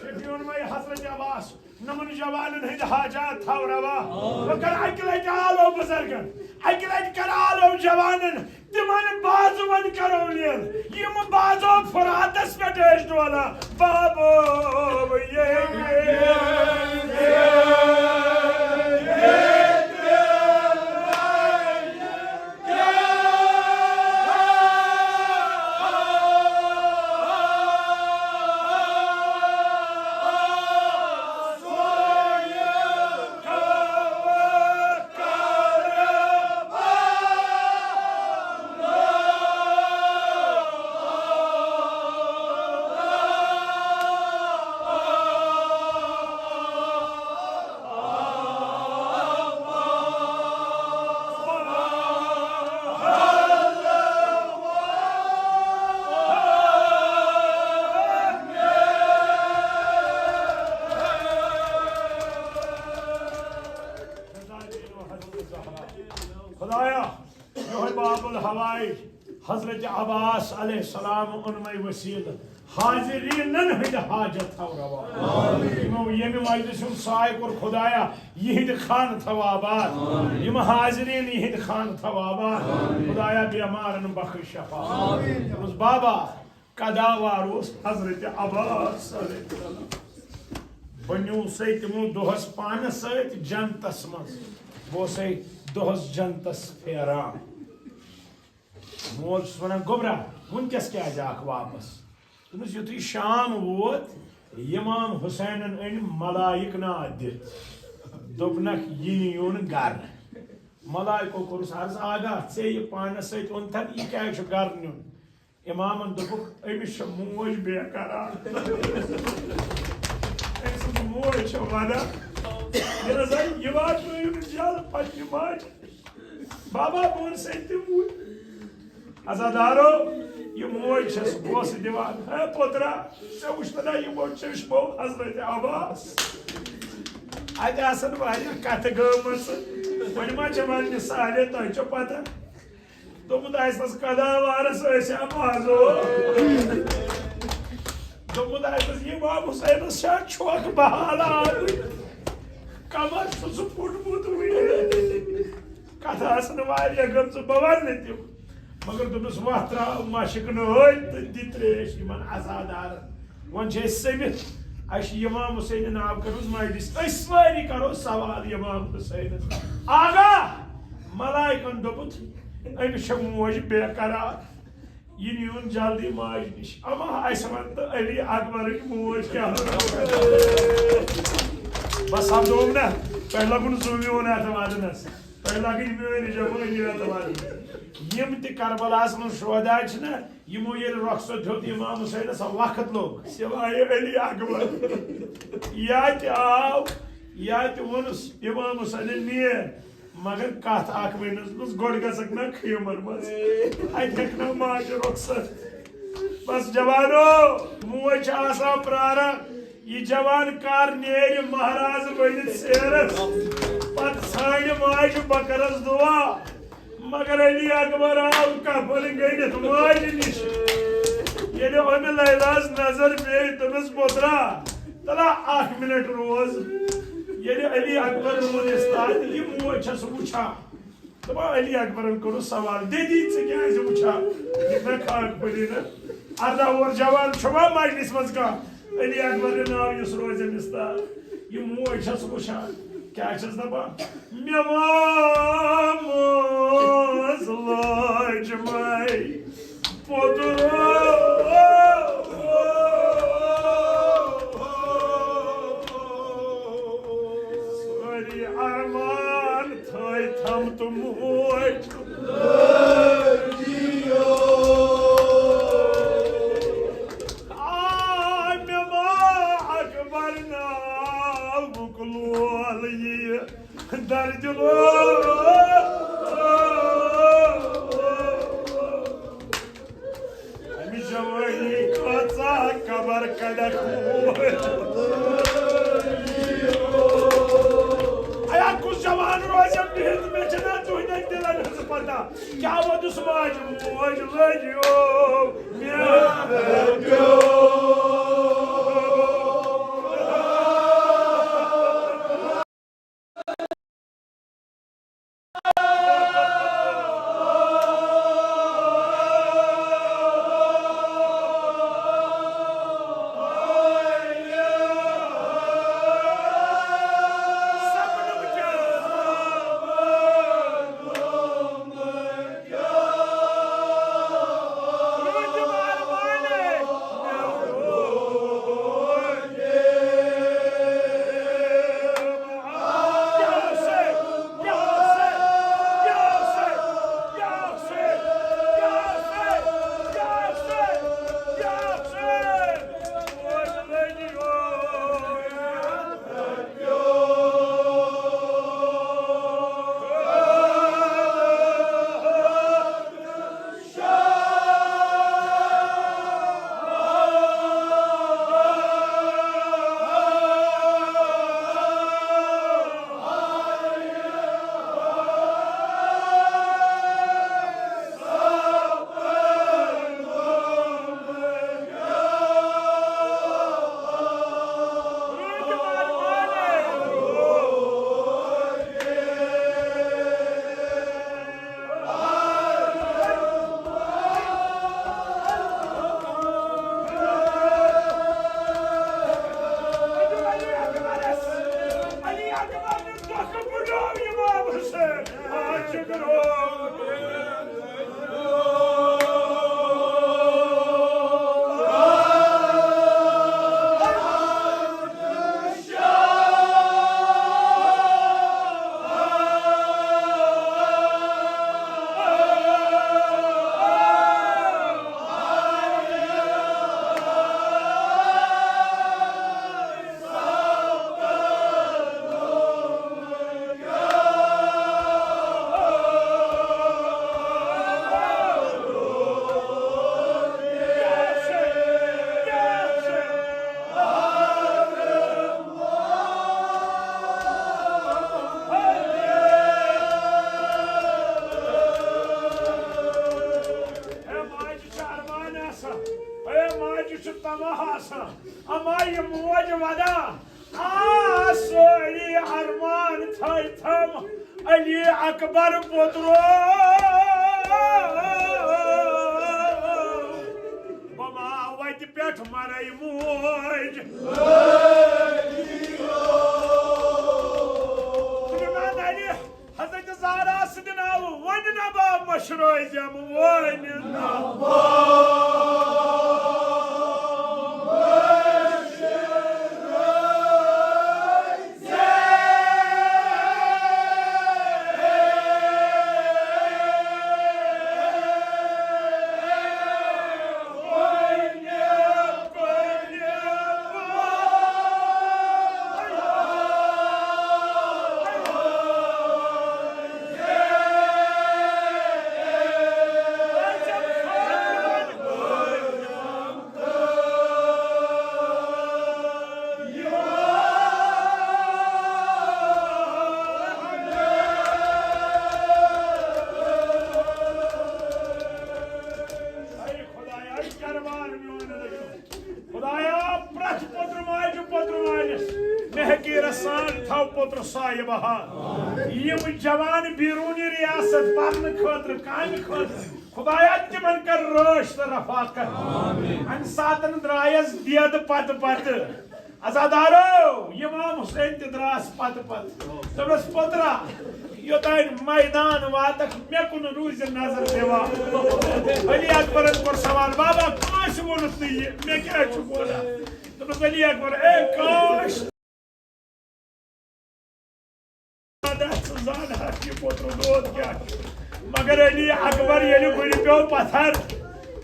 शफीउन में हजरत अब्बास नमन जवानन हंद हाजात थाव रवा वकर अकलट आलो बुजुर्गन अकलट कर आलो जवानन तिमन बाजुवन करो लेल यम बाजो फरातस पे टेश डोला बाबो ये खुदाया योह बाबुल हवाई हजरत अब्बास अलैहिस्सलाम उनमें वसील हाजिरीनन हंद हाजत थव रवा यम मजलिस साय कोर खुदाया यहद खान थव आबाद यम हाजिरीन यहद खान थव आबाद खुदाया बेमारन बख्श शफा उस बाबा कदावार उस हजरत अब्बास अलैहिस्सलाम बन्यू से तमो दोहस पान सत जनतस मज वो से दोहस जनतस फेरान मोल वन गोबरा वनकस क्या जाक वापस तुमस युथी शाम वोत इमाम हुसैन अन मलाइक नाद दित दोपनक यून गर मलाइको कोरस अर्ज आगा से ये पान सत ओनथन ये क्या गर नुन इमामन दोपुक अमिस मोज बेकरार मोज वना ये वाट जल पत्नी माज बाबा बोन से अजादारो ये मोज बोस दिवान है पोतरा से उछना ये चश्मो हजरत अब्बास अत आसन वारिया कथ गमस वन मा वन साले तुम पता दोमुत कदावारस अब्बासो दोमुत इमाम हुसैन छोक बहाल कमर सु फुटमुत कथ आसन वारिया गम बवन तम मगर दोपस वह त्राव मशक नी त्रेश इन अजादार वन समित इमाम हुसैन नाव कर मजलिस सारी करो सवाल इमाम हुसैन आगा मलाइकन दोपुत अमिस मोज बेकरार यह यून जल्दी माज नश अमा वन तो अली अकबर मोज क्या बस हम दोम ना पहला कुन जुम्योन अतवादनस पहला गई मेरी जवानी अतवाद यम त करबलास मन शोहदा ना यमो ये रक्सो थोत इमाम हुसैन वक्त लोग सिवाय अली अकबर या आव या वनुस इमाम हुसैन निये मगर कथ अख वनस गोड़ गसक ना खीमर मज अना माज रक्सत बस जवानो मोज प्रारा ये जवान कार नेर महाराज बनित सेरस पत सान माज बकरस दुआ मगर अली अकबर आव कफल गणित माज नश ये अमे लैलास नजर पे तमस पोतरा तला 1 मिनट रोज ये अली अकबर रोज ये मोज वुचा दपा अली अकबर करो सवाल दीदी क्या वुचा ना खाक पड़ी ना अर्धा और जवान छुआ मजलिस मज का अली अकबर नाव युस रोज मिस्तार ये मोज वुचान क्या दपा मे मामोज लाज मई पोतरो सारी अरमान थई थम तुम मोज दर्द जवानी कचा कबर कड़क आया कुछ जवान रोज बिहत में चना तुहन दिलन हज पता क्या वदुस माज मोज लजियो अमा ये मोज वदा सोरी अरमान थम अली अकबर पोत्रो बमा वत पेठ मरई मोज हजरत ज़हरा सदना वन नबा मशरोजम वन नबा जवान बिरूनी रियासत पालने खतर कामि खतर खुदाया तिमन कर रोश तो रफाकत अन सातन द्रायस दियद पत पत अजादारो इमाम हुसैन ते द्रास पत पत तबस पोतरा योताइन मैदान वातक मे कुन रूज नजर देवा अली अकबरन पर सवाल बाबा काश वोनत नहीं मे क्या छु बोला तबस अली अकबर ए काश मगर अली अकबर ये पे पत्थर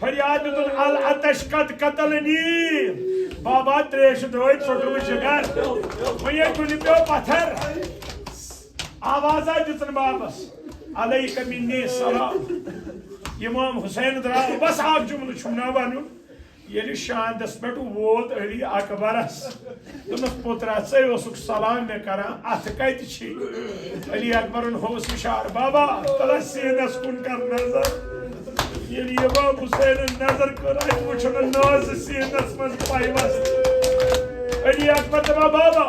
फरियाद अल अतश कत कतलनी बाबा त्रेश द्रोह छोटू शिगर ये पे पत्थर आवाजा दितन बाबस अलैक मिन्नी सलाम इमाम हुसैन द्रा बस आप जुमल छुना वन ये शांदस पे वोत अली अकबरस दोनस पुत्रा षुक सलाम मे करा अथ कत अली अकबरन होस इशार बाबा तला सीनस कुन कर नजर ये इमाम हुसैन नजर कर वुचन नाज सीनस मज पाइवस अली अकबर दबा बाबा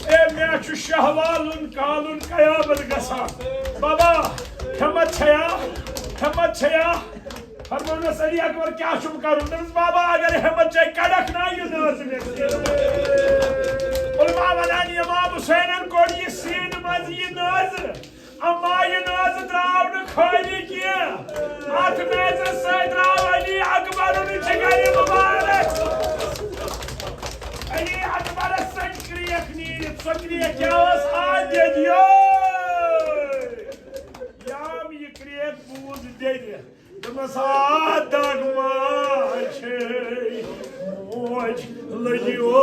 ए मे छु शहवालुन कालुन कयामत गसा बाबा हिम्मत छया फरमानस अली अकबर क्या शुभ करूं दस बाबा अगर हिम्मत चाहे कड़क ना ये नस में उलमा वनानी इमाम हुसैन को ये सीन मज ये नज अम्मा ये नज द्राव न खाली किया आठ नजर से द्राव अली अकबर ने जगाई मुबारक अली अकबर सक्रिय क्या was आदे दियो याम ये क्रिएट बूज दे दिया दगमाच मोज लजियो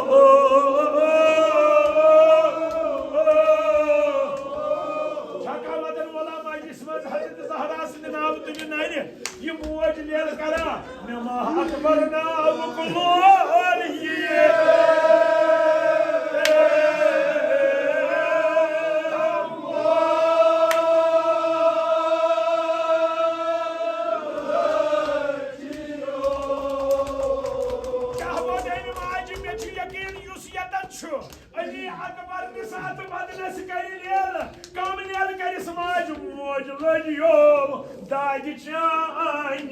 छकावतन वाला मजलिस मज हजरत ज़हरा सदना तुम नानी ये मोज लेल करा नमा अकबर नाम कुलोल ये अली अकबर के साथ बदनस करी लेल काम लेल करी समाज मोज लजियो दाज चान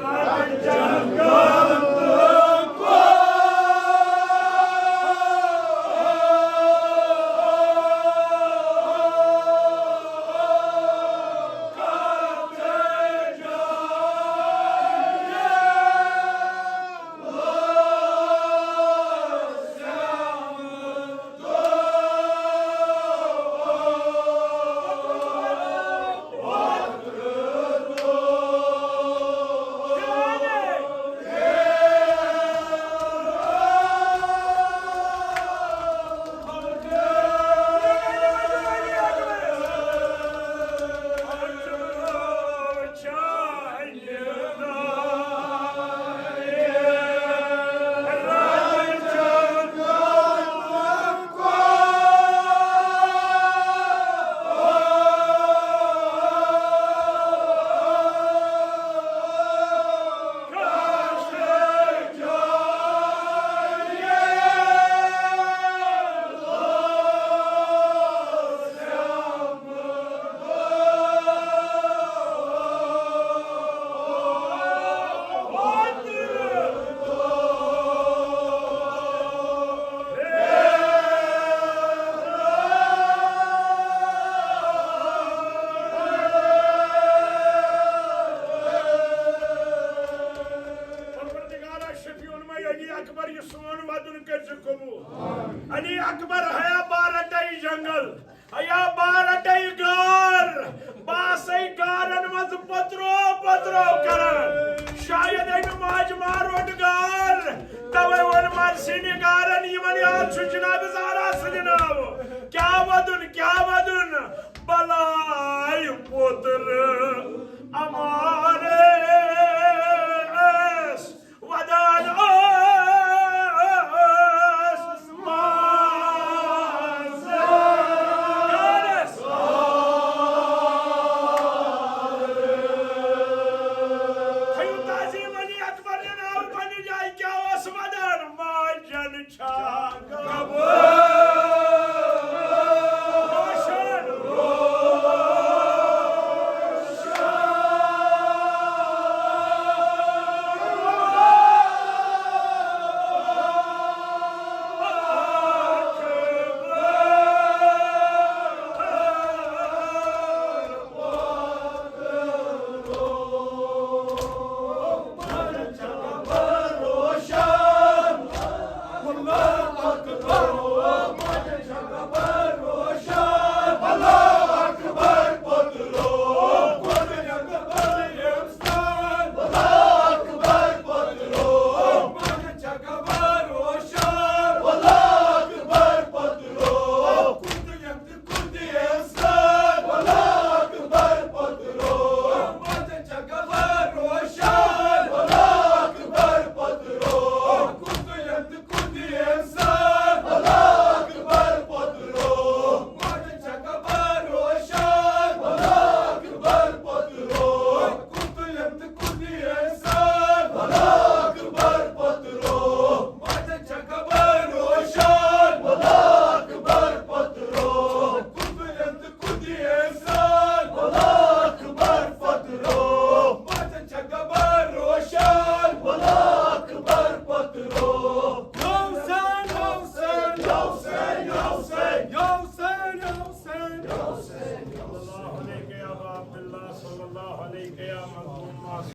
राज जंगल आणि अकबर हया बारटाई जंगल हया बारटाई गार बासई गारन मज पत्रो पत्रो कर शायद इन माज मारोट गार तवे वन मार सिनी गारन यमन या छुजना बिजारा सजनाव क्या वदुन बलाई पुत्र अमारे वदन